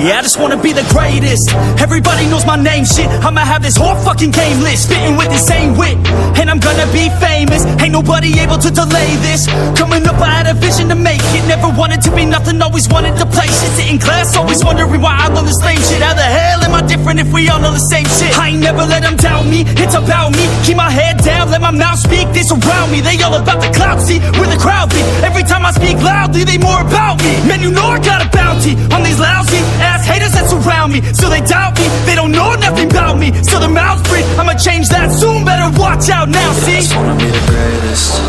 Yeah, I just wanna be the greatest. Everybody knows my name, shit. I'ma have this whole fucking game list, spitting with insane wit, and I'm gonna be famous. Ain't nobody able to delay this. Coming up, I had a vision to make it. Never wanted to be nothing, always wanted to play shit. Sit in class, always wondering why I love this lame shit. How the hell am I different if we all know the same shit? I ain't never let them doubt me, it's about me. Keep my head down, let my mouth speak. They surround me, they all about the clout, see where the crowd be. Every time I speak loudly, they more about me. Man, you know I got a bounty on these lousy ass haters that surround me. So they doubt me, they don't know nothing about me. So their mouths breathe, I'ma change that soon. Better watch out now, see? I just wanna be the greatest.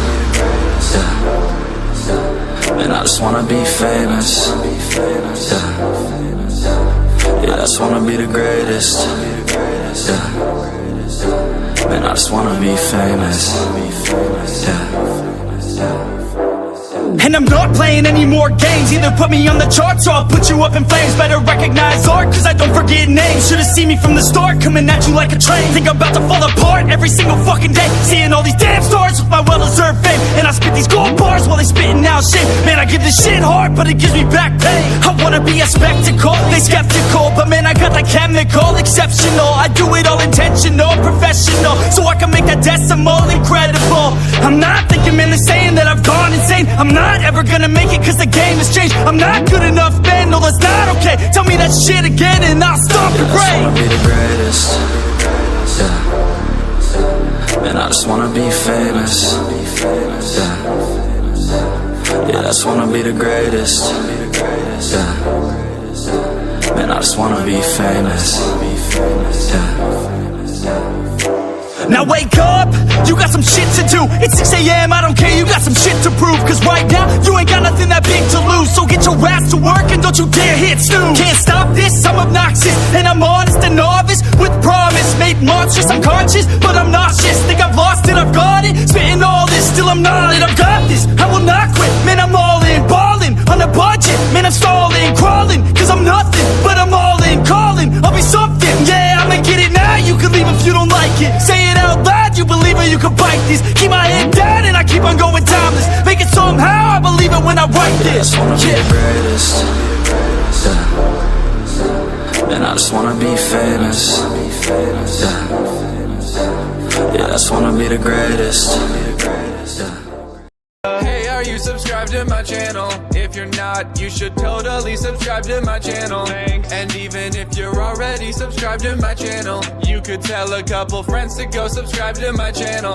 Yeah. And I just wanna be famous. Yeah, I just wanna be the greatest. Yeah. Man, I just wanna be famous. Yeah. And I'm not playing any more games. Either put me on the charts or I'll put you up in flames. Better recognize art, cause I don't forget names. Should've seen me from the start, coming at you like a train. Think I'm about to fall apart every single fucking day. Seeing all these damn stars with my well-deserved fame. And I spit these gold bars while they spitting out shit. Man, I give this shit hard, but it gives me back pain. I wanna be a spectacle, they skeptical, but man, I got that chemical, exceptional. I do it all intentional, professional, so I can make that decimal incredible. I'm not thinking, man, they're saying that I've gone insane. I'm not ever gonna make it cause the game has changed. I'm not good enough, man, no that's not okay. Tell me that shit again and I'll stop your brain. I just wanna be the greatest. Yeah. And I just wanna be famous. Yeah. I just wanna be the greatest. Yeah. Man, I just wanna be famous. Yeah. Now wake up, you got some shit to do. It's 6 AM, I don't care, you got some shit to prove. Cause right now, you ain't got nothing that big to lose. So get your ass to work and don't you dare hit snooze. Can't stop this, I'm obnoxious, and I'm honest and novice with promise. Made monstrous, I'm conscious, but I'm nauseous. Think I've lost it, I've got it. Spitting all this, still I'm not it. I've got this, I will not quit. Man, I'm all in, balling, on a budget. Man, I'm stalling, crawling, cause I'm nothing, but I'm all in, calling, I'll be something. Yeah, I'ma get it now, you can leave if you don't like it. Say it out loud, you believe it, you can bite this. Keep my head down and I keep on going timeless. Make it somehow, I believe it when I write this. I just wanna be the greatest. Yeah. And I just wanna be famous. Yeah, I just wanna be the greatest. Hey, are you subscribed to my channel? If you're not, you should totally subscribe to my channel. And even if you're already subscribed to my channel, you could tell a couple friends to go subscribe to my channel.